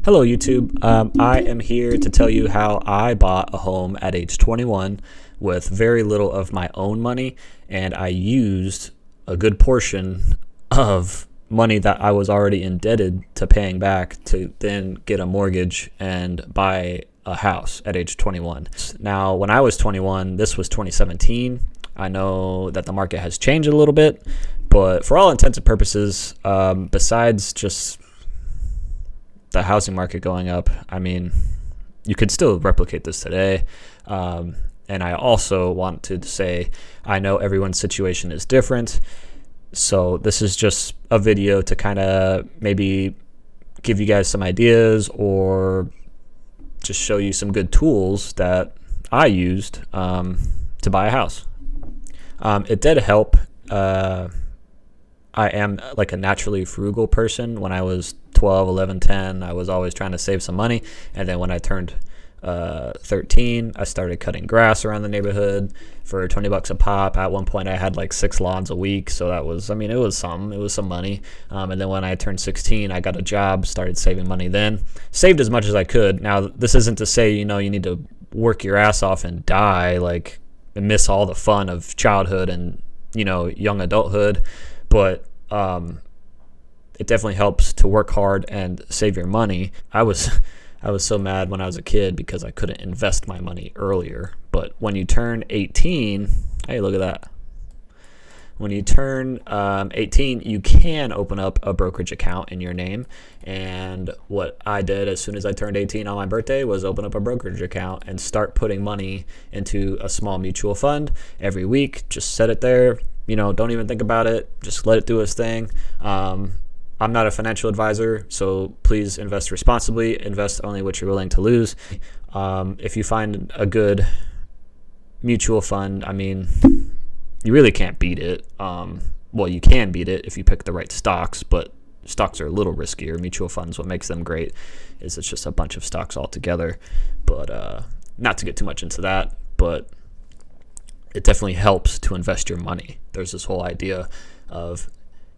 Hello, YouTube. I am here to tell you how I bought a home at age 21 with very little of my own money, and I used a good portion of money that I was already indebted to paying back to then get a mortgage and buy a house at age 21. Now, when I was 21, this was 2017. I know that the market has changed a little bit, but for all intents and purposes, besides just the housing market going up, I mean, you could still replicate this today. And I also want to say, I know everyone's situation is different. So this is just a video to kind of maybe give you guys some ideas or just show you some good tools that I used to buy a house. It did help. I am like a naturally frugal person. When I was 12, 11, 10, I was always trying to save some money. And then when I turned 13, I started cutting grass around the neighborhood for $20 a pop. At one point, I had like 6 lawns a week. So that was, I mean, it was some money. And then when I turned 16, I got a job, started saving money then. Saved as much as I could. Now, this isn't to say, you need to work your ass off and die, like, and miss all the fun of childhood and, young adulthood. But it definitely helps to work hard and save your money. I was so mad when I was a kid because I couldn't invest my money earlier. But when you turn 18, hey, look at that. When you turn 18, you can open up a brokerage account in your name. And what I did as soon as I turned 18 on my birthday was open up a brokerage account and start putting money into a small mutual fund every week. Just set it there. Don't even think about it. Just let it do its thing. I'm not a financial advisor, so please invest responsibly. Invest only what you're willing to lose. If you find a good mutual fund, I mean, you really can't beat it. Well, you can beat it if you pick the right stocks, but stocks are a little riskier. Mutual funds, what makes them great is it's just a bunch of stocks all together. But not to get too much into that, but it definitely helps to invest your money. There's this whole idea of,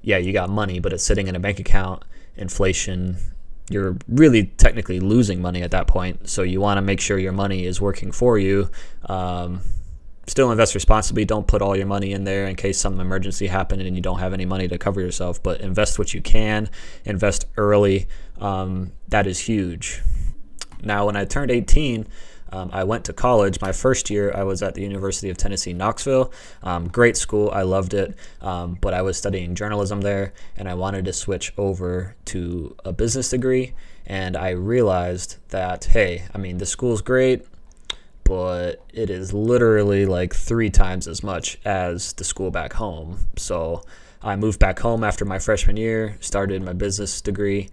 yeah, you got money, but it's sitting in a bank account, inflation, you're really technically losing money at that point. So you want to make sure your money is working for you. Still invest responsibly. Don't put all your money in there in case some emergency happened and you don't have any money to cover yourself, but invest what you can, invest early. That is huge. Now, when I turned 18, I went to college. My first year, I was at the University of Tennessee, Knoxville. Great school. I loved it. But I was studying journalism there, and I wanted to switch over to a business degree. And I realized that, hey, I mean, the school's great, but it is literally like 3 times as much as the school back home. So I moved back home after my freshman year, started my business degree.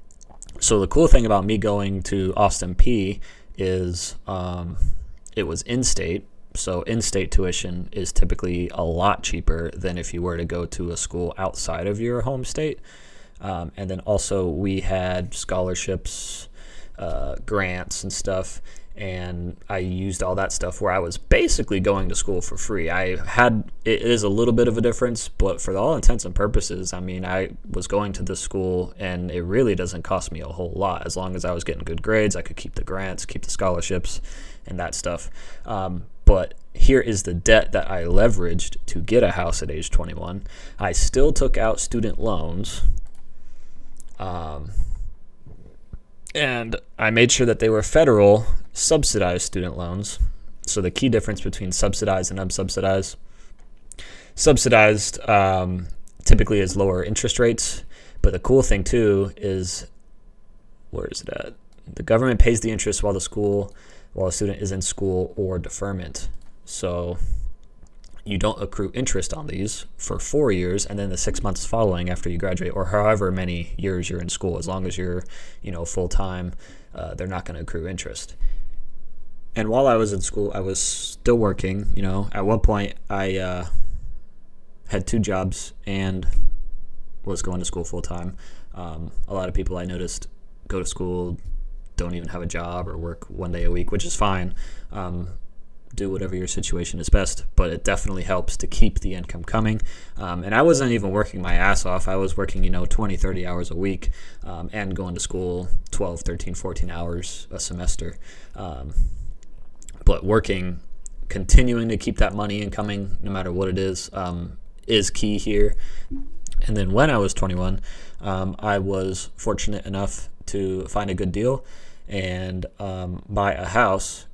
So the cool thing about me going to Austin P is it was in-state. So in-state tuition is typically a lot cheaper than if you were to go to a school outside of your home state. And then also we had scholarships, grants and stuff. And I used all that stuff where I was basically going to school for free. It is a little bit of a difference, but for all intents and purposes, I mean, I was going to this school and it really doesn't cost me a whole lot. As long as I was getting good grades, I could keep the grants, keep the scholarships and that stuff. But here is the debt that I leveraged to get a house at age 21. I still took out student loans. And I made sure that they were federal subsidized student loans. So the key difference between subsidized and unsubsidized. Subsidized typically is lower interest rates. But the cool thing too is, where is it at? The government pays the interest while the student is in school, or deferment. So you don't accrue interest on these for 4 years, and then the 6 months following after you graduate, or however many years you're in school, as long as you're, full-time, they're not going to accrue interest. And while I was in school, I was still working. At one point I had 2 jobs and was going to school full-time. A lot of people I noticed go to school, don't even have a job, or work 1 day a week, which is fine. Do whatever your situation is best, but it definitely helps to keep the income coming. And I wasn't even working my ass off. I was working, 20, 30 hours a week, and going to school 12, 13, 14 hours a semester. But working, continuing to keep that money incoming no matter what it is key here. And then when I was 21, I was fortunate enough to find a good deal and buy a house.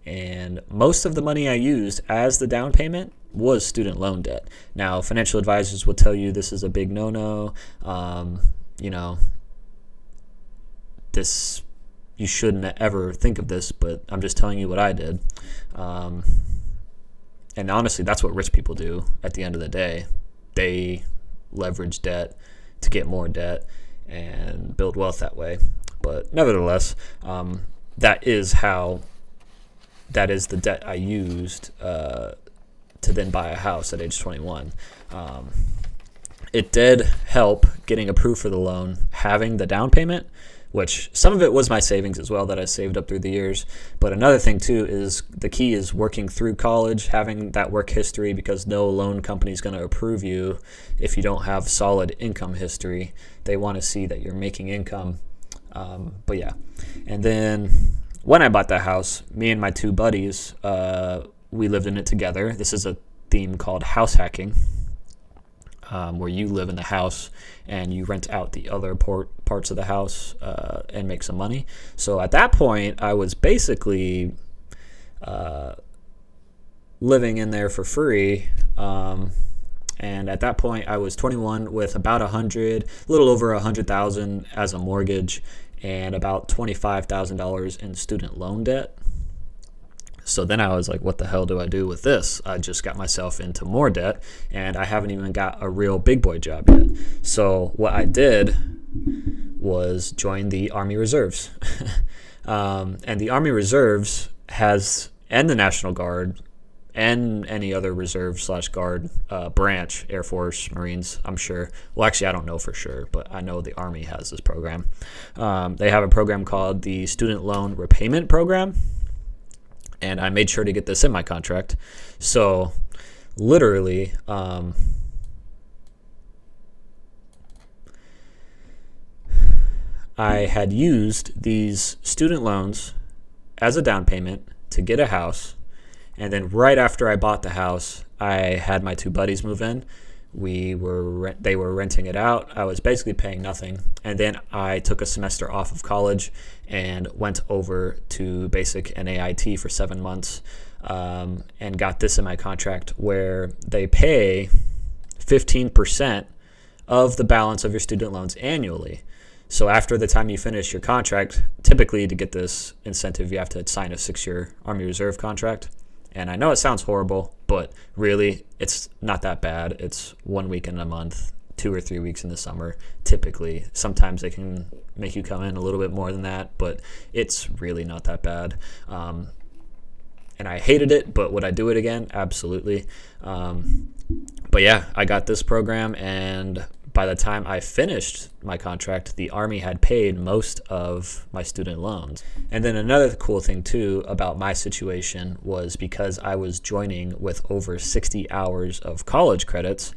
And most of the money I used as the down payment was student loan debt. Now, financial advisors will tell you this is a big no-no. You shouldn't ever think of this, but I'm just telling you what I did. And honestly, that's what rich people do at the end of the day. They leverage debt to get more debt and build wealth that way. But nevertheless, that is the debt I used to then buy a house at age 21. It did help getting approved for the loan, having the down payment, which some of it was my savings as well that I saved up through the years. But another thing too is the key is working through college, having that work history, because no loan company is going to approve you if you don't have solid income history. They want to see that you're making income. But yeah. And then when I bought that house, me and my two buddies, we lived in it together. This is a theme called house hacking, where you live in the house and you rent out the other parts of the house and make some money. So at that point, I was basically living in there for free. And at that point, I was 21 with about a little over $100,000 as a mortgage and about $25,000 in student loan debt. So then I was like, what the hell do I do with this? I just got myself into more debt, and I haven't even got a real big boy job yet. So what I did was join the Army Reserves. And the Army Reserves and the National Guard, and any other reserve/guard branch, Air Force, Marines, I'm sure. Well, actually, I don't know for sure, but I know the Army has this program. They have a program called the Student Loan Repayment Program. And I made sure to get this in my contract. So literally, I had used these student loans as a down payment to get a house. And then right after I bought the house, I had my two buddies move in. They were renting it out. I was basically paying nothing. And then I took a semester off of college and went over to basic NAIT for 7 months, and got this in my contract where they pay 15% of the balance of your student loans annually. So after the time you finish your contract, typically to get this incentive, you have to sign a 6-year Army Reserve contract. And I know it sounds horrible, but really it's not that bad. It's 1 week in a month, 2 or 3 weeks in the summer, typically. Sometimes they can make you come in a little bit more than that, but it's really not that bad. And I hated it, but would I do it again? Absolutely. But yeah, I got this program, and by the time I finished my contract, the Army had paid most of my student loans. And then another cool thing too about my situation was because I was joining with over 60 hours of college credits,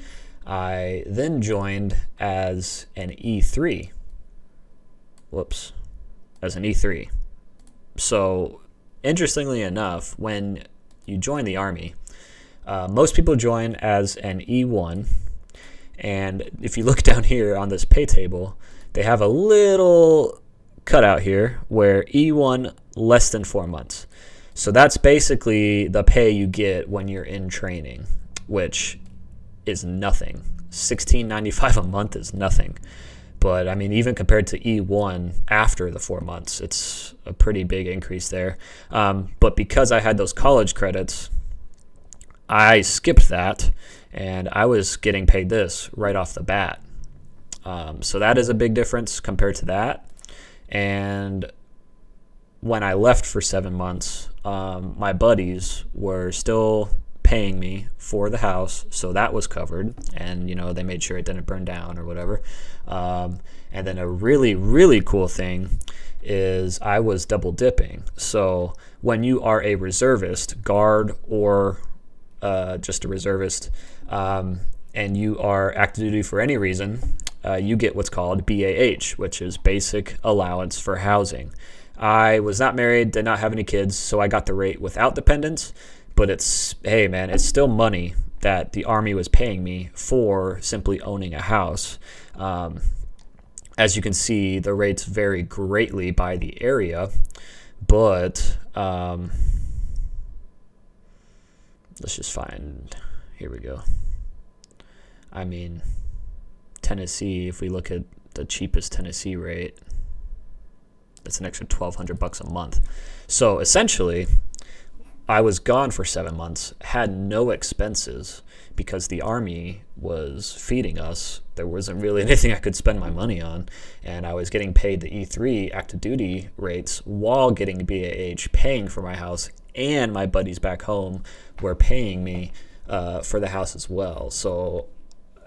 I then joined as an E3. As an E3. So interestingly enough, when you join the Army, most people join as an E1. And if you look down here on this pay table, they have a little cutout here where E1 less than 4 months. So that's basically the pay you get when you're in training, which is nothing. $16.95 a month is nothing. But I mean, even compared to E1 after the 4 months, it's a pretty big increase there. But because I had those college credits, I skipped that, and I was getting paid this right off the bat. So that is a big difference compared to that. And when I left for 7 months, my buddies were still paying me for the house, so that was covered, and they made sure it didn't burn down or whatever. And then a really, really cool thing is I was double dipping. So when you are a reservist, guard, or just a reservist, and you are active duty for any reason, you get what's called BAH, which is basic allowance for housing. I was not married, did not have any kids, so I got the rate without dependents. But hey man, it's still money that the Army was paying me for simply owning a house. As you can see, the rates vary greatly by the area, but let's just find, here we go. I mean, Tennessee, if we look at the cheapest Tennessee rate, that's an extra $1,200 a month. So essentially, I was gone for 7 months, had no expenses because the Army was feeding us. There wasn't really anything I could spend my money on, and I was getting paid the E3 active duty rates while getting BAH, paying for my house, and my buddies back home were paying me for the house as well. So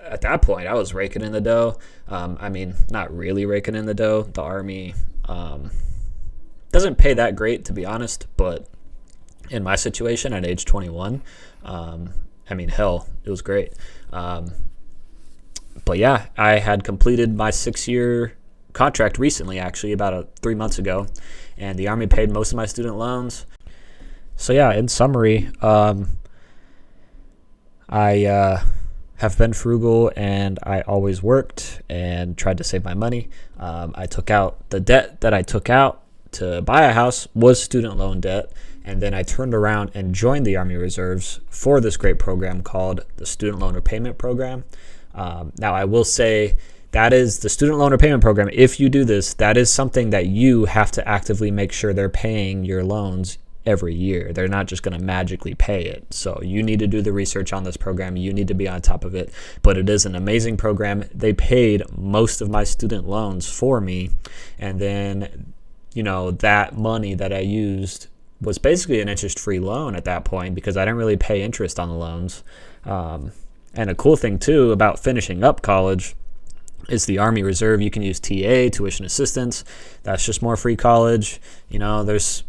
at that point, I was raking in the dough. I mean, not really raking in the dough. The Army doesn't pay that great, to be honest, but in my situation at age 21, I mean, hell, it was great. But yeah, I had completed my 6-year contract recently, actually, about 3 months ago, and the Army paid most of my student loans. So yeah, in summary, I have been frugal, and I always worked and tried to save my money. I took out the debt that I took out to buy a house was student loan debt, and then I turned around and joined the Army Reserves for this great program called the Student Loan Repayment Program. Now, I will say that is the Student Loan Repayment Program. If you do this, that is something that you have to actively make sure they're paying your loans every year. They're not just going to magically pay it. So you need to do the research on this program. You need to be on top of it. But it is an amazing program. They paid most of my student loans for me. And then, you know, that money that I used was basically an interest-free loan at that point because I didn't really pay interest on the loans. And a cool thing, too, about finishing up college is the Army Reserve. You can use TA, tuition assistance. That's just more free college. You know, the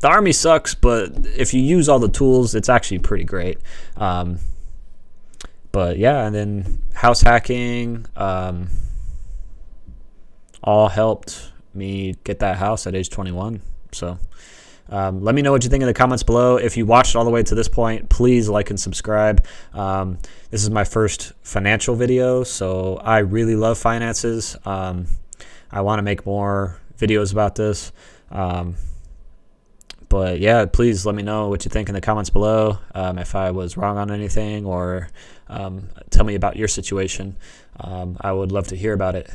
Army sucks, but if you use all the tools, it's actually pretty great. But yeah, and then house hacking all helped me get that house at age 21. So let me know what you think in the comments below. If you watched all the way to this point, please like and subscribe. This is my first financial video, so I really love finances. I want to make more videos about this. But yeah, please let me know what you think in the comments below. If I was wrong on anything, or tell me about your situation. I would love to hear about it.